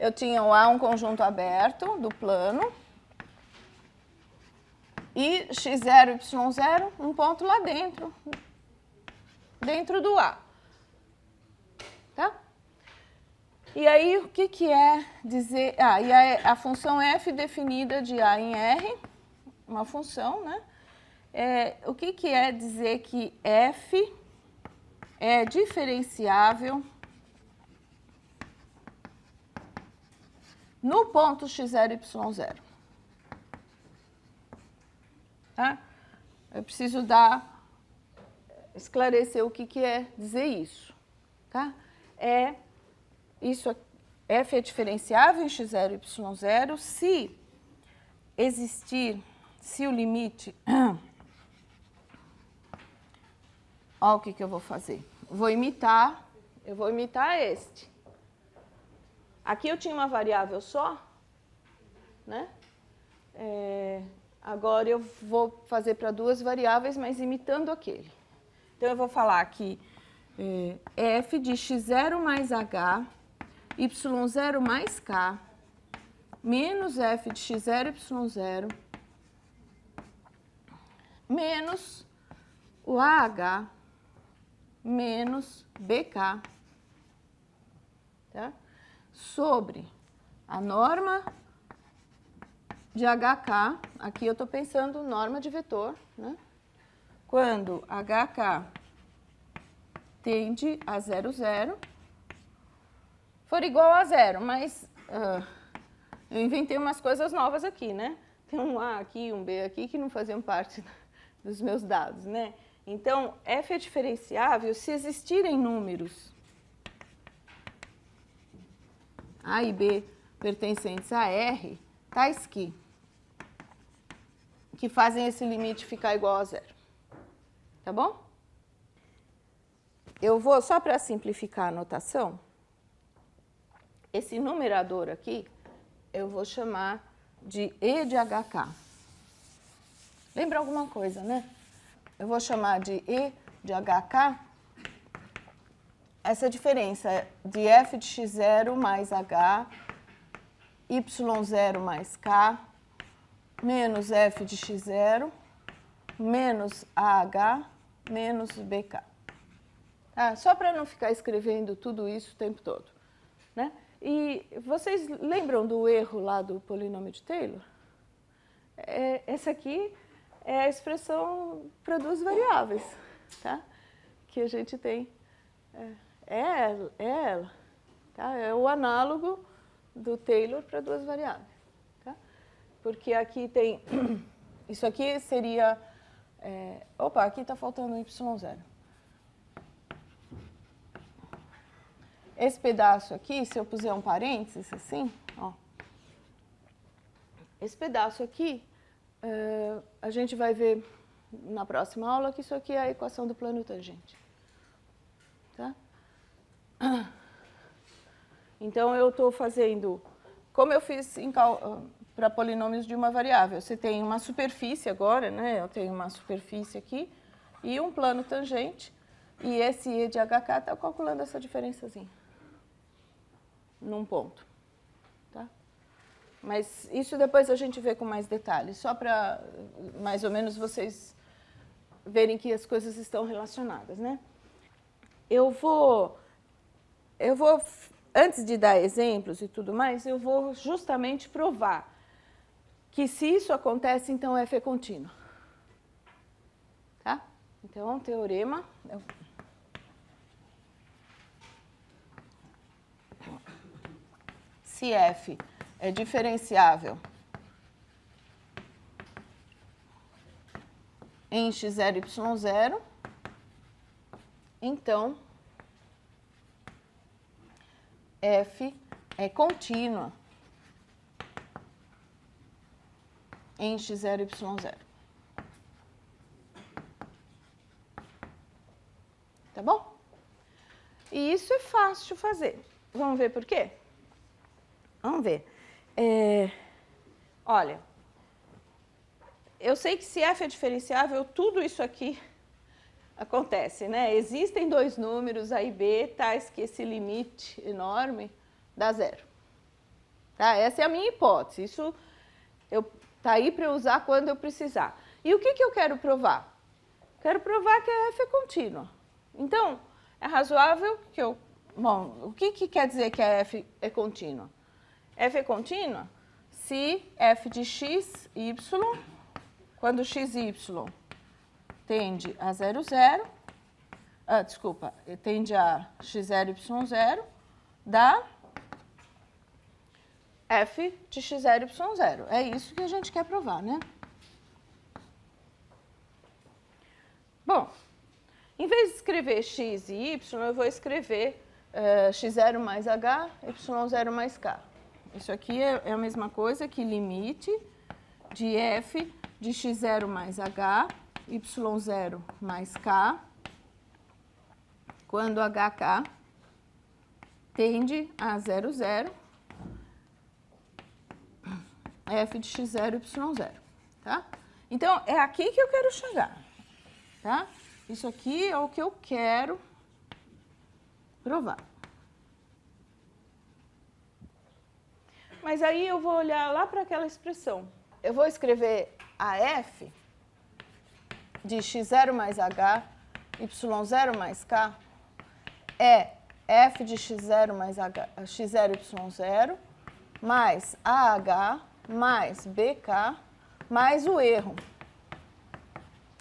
eu tinha o A um conjunto aberto do plano e x0, y0, um ponto lá dentro do A. Tá? E aí, o que é dizer... Ah, e a função f definida de A em R, uma função, né? O que é dizer que f é diferenciável no ponto x0, y0. Tá? Eu preciso esclarecer o que é dizer isso. Tá? F é diferenciável em x0 e y0 se existir, se o limite... Olha o que eu vou fazer. Eu vou imitar este. Aqui eu tinha uma variável só, né? Agora eu vou fazer para duas variáveis, mas imitando aquele. Então, eu vou falar que f de x0 mais h, y0 mais k, menos f de x0, y0, menos o AH, menos BK, tá? Sobre a norma de HK, aqui eu estou pensando norma de vetor, né? Quando HK tende a 0, 0, for igual a 0, mas eu inventei umas coisas novas aqui, né? Tem um A aqui, um B aqui, que não faziam parte dos meus dados, né? Então, f é diferenciável se existirem números A e B pertencentes a R, tais que fazem esse limite ficar igual a 0. Tá bom? Eu vou, só para simplificar a notação, esse numerador aqui, eu vou chamar de E de HK. Lembra alguma coisa, né? Eu vou chamar de E de HK essa diferença de f de x0 mais h, y0 mais k, menos f de x0, menos AH, menos BK. Tá? Só para não ficar escrevendo tudo isso o tempo todo. Né? E vocês lembram do erro lá do polinômio de Taylor? Essa aqui é a expressão para duas variáveis, tá? Que a gente tem. Ela. Tá? É o análogo do Taylor para duas variáveis. Tá? Porque aqui tem... Isso aqui seria... opa, aqui está faltando um y0. Esse pedaço aqui, se eu puser um parênteses assim, ó, esse pedaço aqui, a gente vai ver na próxima aula que isso aqui é a equação do plano tangente. Tá? Então, eu estou fazendo, como eu fiz para polinômios de uma variável. Você tem uma superfície agora, né? Eu tenho uma superfície aqui e um plano tangente, e esse E de HK está calculando essa diferençazinha num ponto. Tá? Mas isso depois a gente vê com mais detalhes, só para mais ou menos vocês verem que as coisas estão relacionadas, né? Eu vou, antes de dar exemplos e tudo mais, eu vou justamente provar que se isso acontece, então f é contínuo. Tá? Então, teorema... Se f é diferenciável em x0 e y0, então f é contínua em x0 e y0. Tá bom? E isso é fácil de fazer. Vamos ver por quê? Vamos ver. Olha, eu sei que se f é diferenciável, tudo isso aqui acontece, né? Existem dois números, A e B, tais que esse limite enorme dá 0. Tá? Essa é a minha hipótese. Isso tá aí para eu usar quando eu precisar. E o que eu quero provar? Quero provar que a f é contínua. Então, é razoável que eu... Bom, o que quer dizer que a f é contínua? F é contínua se f de x, y, quando x, y tende a 0, 0, tende a x0, y0, dá f de x0, y0. É isso que a gente quer provar, né? Bom, em vez de escrever x e y, eu vou escrever x0 mais h, y0 mais k. Isso aqui é a mesma coisa que limite de f de x0 mais h, y0 mais k, quando hk tende a 0, 0, f de x0, y0, tá? Então, é aqui que eu quero chegar, tá? Isso aqui é o que eu quero provar. Mas aí eu vou olhar lá para aquela expressão. Eu vou escrever a f de x0 mais h, y0 mais k, é f de x0 mais h, x0, y0, mais AH, mais BK, mais o erro.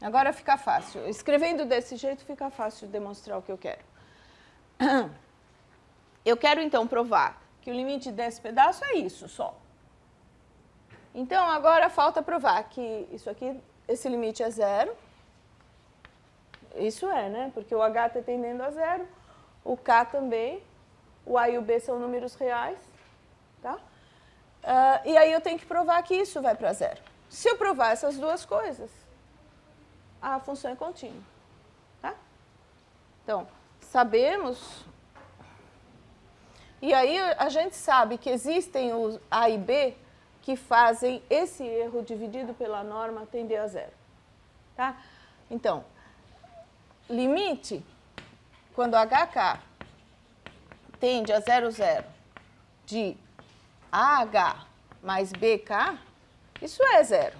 Agora fica fácil. Escrevendo desse jeito fica fácil de demonstrar o que eu quero. Eu quero, então, provar que o limite desse pedaço é isso só. Então, agora falta provar que isso aqui, esse limite é 0. Isso é, né? Porque o H está tendendo a 0, o K também, o A e o B são números reais, tá? E aí eu tenho que provar que isso vai para 0. Se eu provar essas duas coisas, a função é contínua, tá? Então, sabemos... E aí a gente sabe que existem os A e B que fazem esse erro dividido pela norma tender a 0, tá? Então, limite, quando HK tende a 0, 0, de AH mais BK, isso é 0.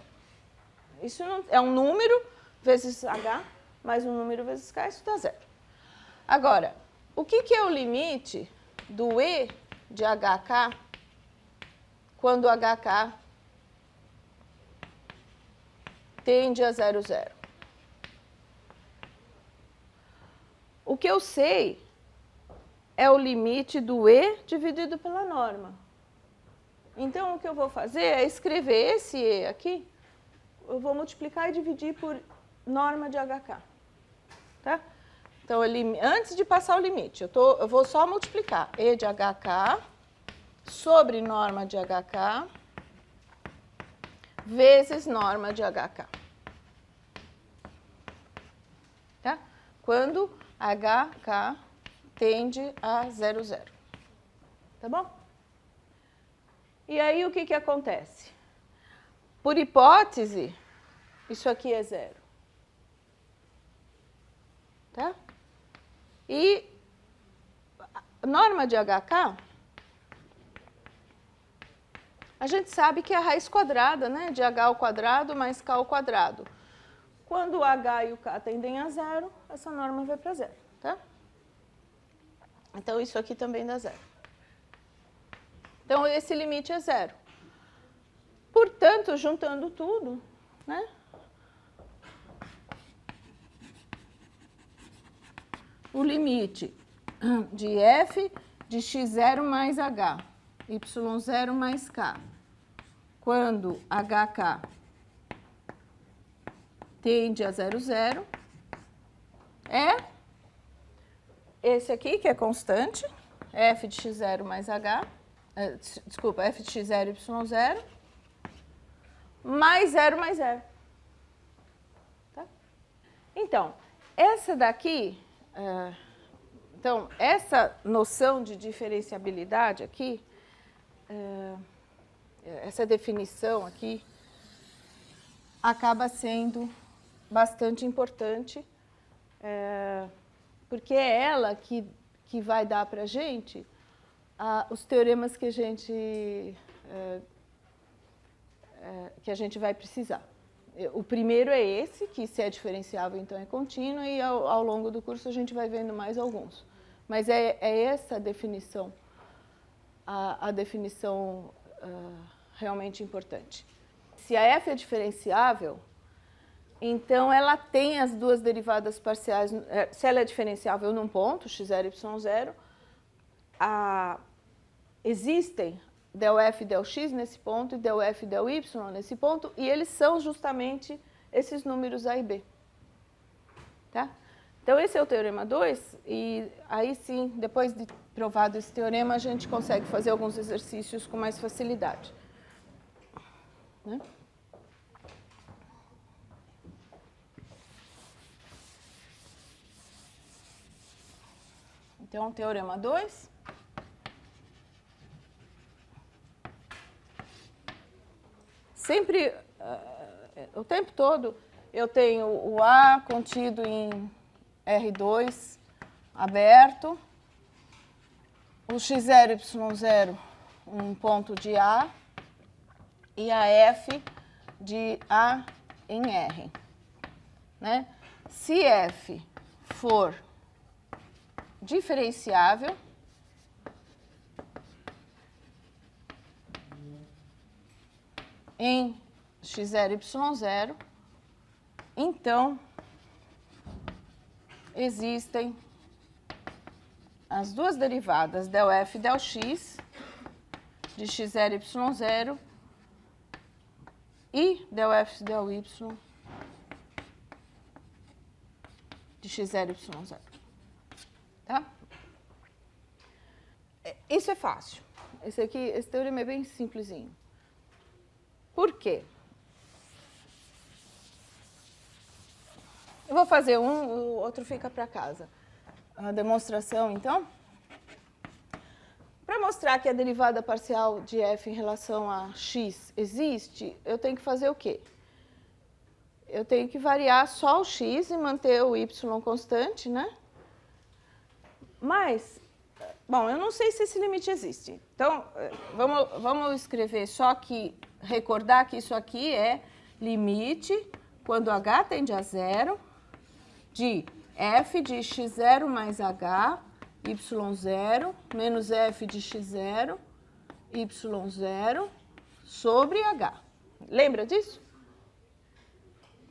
Isso não, é um número vezes H mais um número vezes K, isso dá 0. Agora, o que é o limite do E de HK quando HK tende a 0, 0? O que eu sei é o limite do E dividido pela norma. Então, o que eu vou fazer é escrever esse E aqui, eu vou multiplicar e dividir por norma de HK. Tá? Então, antes de passar o limite, eu vou só multiplicar E de HK sobre norma de HK vezes norma de HK. Tá? Quando HK tende a 0, 0. Tá bom? E aí, o que acontece? Por hipótese, isso aqui é 0. Tá? E a norma de HK, a gente sabe que é a raiz quadrada, né, de H ao quadrado mais K ao quadrado. Quando o H e o K tendem a 0, essa norma vai para 0, tá? Então, isso aqui também dá 0. Então, esse limite é 0. Portanto, juntando tudo, né? O limite de f de x0 mais h, y0 mais k, quando hk tende a 0, 0, é esse aqui, que é constante, f de x0 mais h, desculpa, f de x0, y0, mais 0 mais 0. Tá? Então, essa daqui, então, essa noção de diferenciabilidade aqui, essa definição aqui, acaba sendo bastante importante, porque é ela que vai dar para a gente os teoremas que a gente que a gente vai precisar. O primeiro é esse, que se é diferenciável, então é contínuo, e ao longo do curso a gente vai vendo mais alguns. Mas é essa a definição, a definição realmente importante. Se a f é diferenciável, então ela tem as duas derivadas parciais. Se ela é diferenciável num ponto, x0 e y0, existem ∇f e ∇x nesse ponto e ∇f e ∇y nesse ponto, e eles são justamente esses números a e b. Tá? Então, esse é o teorema 2, e aí sim, depois de provado esse teorema, a gente consegue fazer alguns exercícios com mais facilidade. Né? Então, teorema 2. Sempre, o tempo todo, eu tenho o A contido em R2 aberto, o x0 e y0 um ponto de A, e a F de A em R. Né? Se F for diferenciável, em x0 e y0, então existem as duas derivadas ∇f e ∇x de x0 e y0 e ∇f e ∇y de x0 e y0. Tá? Isso é fácil. Esse teorema é bem simplesinho. Por quê? Eu vou fazer um, o outro fica para casa. A demonstração, então. Para mostrar que a derivada parcial de f em relação a x existe, eu tenho que fazer o quê? Eu tenho que variar só o x e manter o y constante, né? Mas, bom, eu não sei se esse limite existe. Então, vamos escrever só que, recordar que isso aqui é limite, quando h tende a zero, de f de x0 mais h, y0, menos f de x0, y0, sobre h. Lembra disso?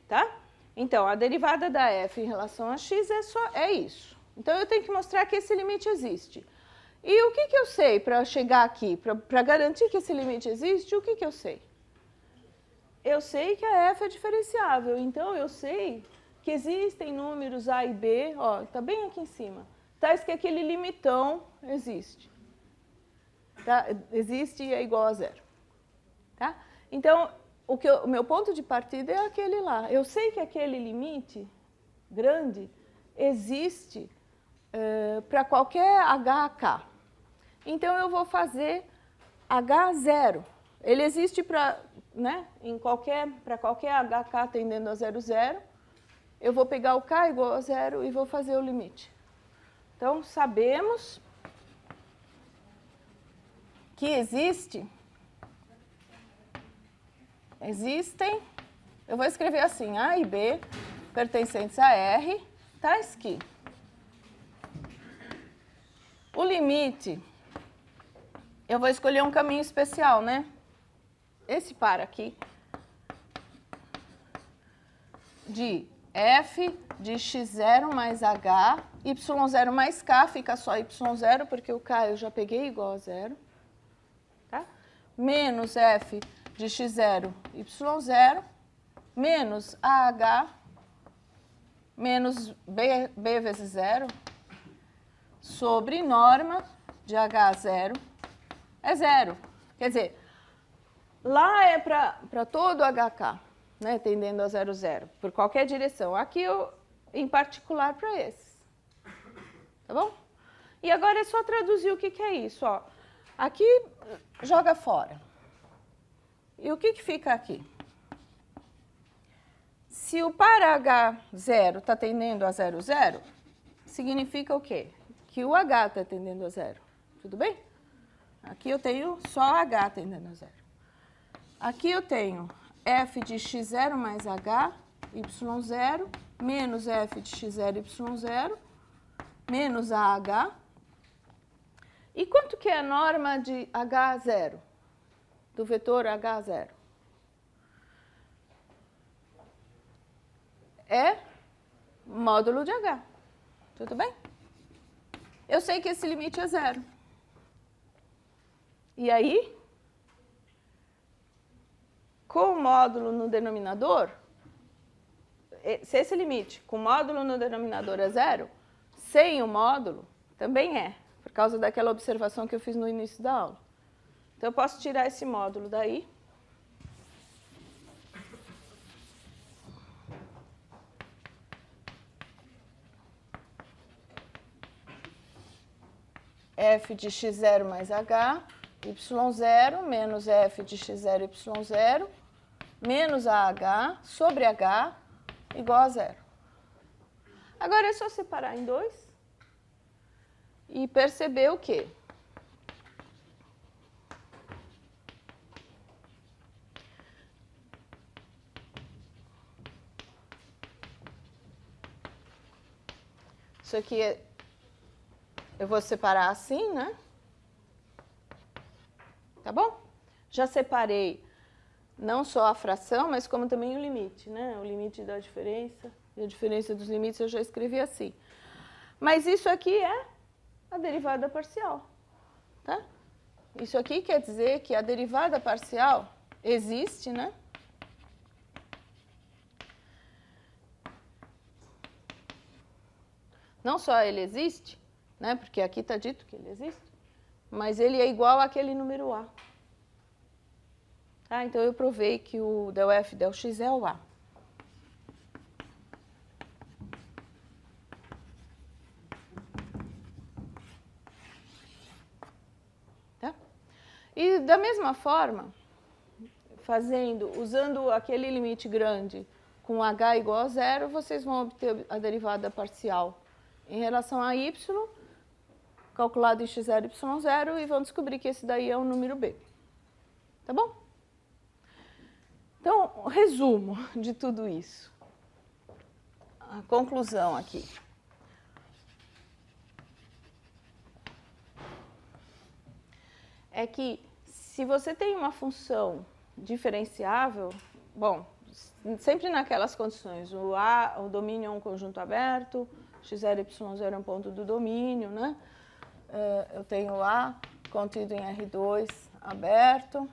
Tá? Então, a derivada da f em relação a x é isso. Então, eu tenho que mostrar que esse limite existe. E o que eu sei para chegar aqui? Para garantir que esse limite existe, o que eu sei? Eu sei que a f é diferenciável, então eu sei que existem números a e b, ó, está bem aqui em cima, tais que aquele limitão existe. Tá? Existe e é igual a zero. Tá? Então, o meu ponto de partida é aquele lá. Eu sei que aquele limite grande existe para qualquer HK. Então, eu vou fazer H0. Ele existe para qualquer HK tendendo a 0, 0. Eu vou pegar o K igual a 0 e vou fazer o limite. Então, sabemos que existem, eu vou escrever assim, A e B pertencentes a R, tais que o limite, eu vou escolher um caminho especial, né? Esse par aqui, de f de x0 mais h, y0 mais k, fica só y0, porque o k eu já peguei igual a 0, tá? Menos f de x0, y0, menos ah, menos b vezes 0, sobre norma de h0 é 0. Quer dizer, lá é para todo hk, né, tendendo a 0, 0, por qualquer direção. Aqui, em particular, para esses. Tá bom? E agora é só traduzir o que é isso. Ó. Aqui, joga fora. E o que fica aqui? Se o par H0 está tendendo a 0, 0, significa o quê? Que o H está tendendo a 0. Tudo bem? Aqui eu tenho só h tendendo a zero. Aqui eu tenho f de x0 mais h, y0, menos f de x0, y0, menos AH. E quanto que é a norma de H0? Do vetor H0? É módulo de H. Tudo bem? Eu sei que esse limite é zero. E aí, com o módulo no denominador, se esse limite com módulo no denominador é zero, sem o módulo também é, por causa daquela observação que eu fiz no início da aula. Então, eu posso tirar esse módulo daí. F de x0 mais h, y0 menos f de x0, y0, menos AH sobre h igual a zero. Agora é só separar em dois e perceber o quê? Isso aqui eu vou separar assim, né? Tá bom? Já separei não só a fração, mas como também o limite, né? O limite da diferença e a diferença dos limites eu já escrevi assim. Mas isso aqui é a derivada parcial, tá? Isso aqui quer dizer que a derivada parcial existe, né? Não só ele existe, né? Porque aqui está dito que ele existe, mas ele é igual àquele número A. Tá? Então, eu provei que o del f del x é o A. Tá? E da mesma forma, usando aquele limite grande com h igual a zero, vocês vão obter a derivada parcial em relação a y, calculado em x0, y0, e vão descobrir que esse daí é o número b. Tá bom? Então, resumo de tudo isso. A conclusão aqui. É que se você tem uma função diferenciável, bom, sempre naquelas condições, o domínio é um conjunto aberto, x0 e y0 é um ponto do domínio, né? Eu tenho A contido em R2 aberto,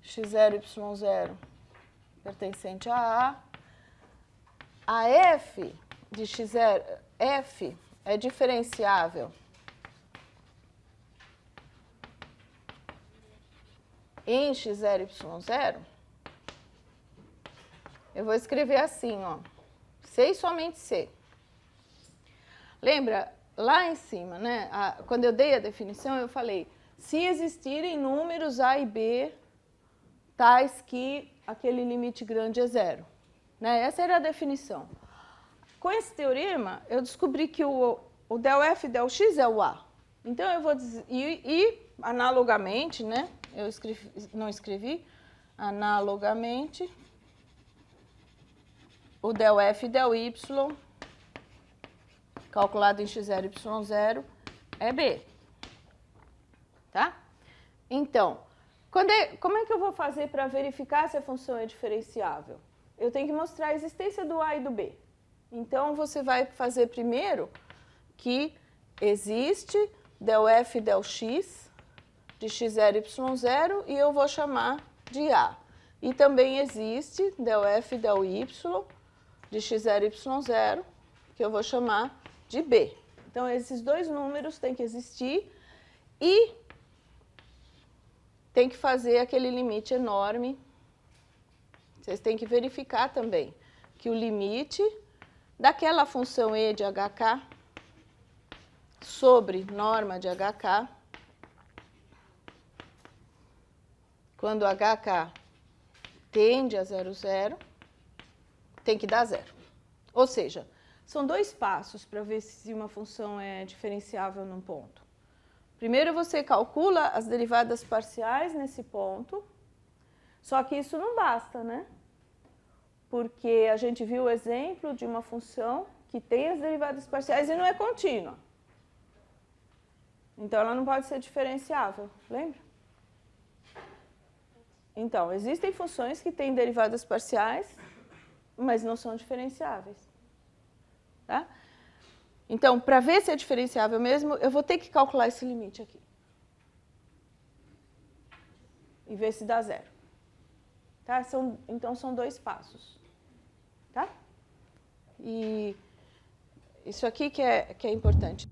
x0 e y0 pertencente a A. A f de x0, f é diferenciável em x0 e y0, eu vou escrever assim, ó, C e somente C. Lembra, lá em cima, né, quando eu dei a definição, eu falei, se existirem números A e B, tais que aquele limite grande é zero. Né? Essa era a definição. Com esse teorema, eu descobri que o del f del x é o A. Então, eu vou dizer, analogamente, né, não escrevi, analogamente, o del f del y, calculado em x0 e y0, é b. Tá? Então, como é que eu vou fazer para verificar se a função é diferenciável? Eu tenho que mostrar a existência do A e do B. Então, você vai fazer primeiro que existe del f del x de x0 e y0 e eu vou chamar de A. E também existe del f del y de x0 e y0, que eu vou chamar de B. Então, esses dois números têm que existir e tem que fazer aquele limite enorme. Vocês têm que verificar também que o limite daquela função e de hk sobre norma de hk, quando hk tende a 0, 0, tem que dar zero. Ou seja, são dois passos para ver se uma função é diferenciável num ponto. Primeiro você calcula as derivadas parciais nesse ponto, só que isso não basta, né? Porque a gente viu o exemplo de uma função que tem as derivadas parciais e não é contínua. Então, ela não pode ser diferenciável, lembra? Então, existem funções que têm derivadas parciais, mas não são diferenciáveis. Tá? Então, para ver se é diferenciável mesmo, eu vou ter que calcular esse limite aqui. E ver se dá zero. Tá? Então, são 2 passos. Tá? E isso aqui que é importante.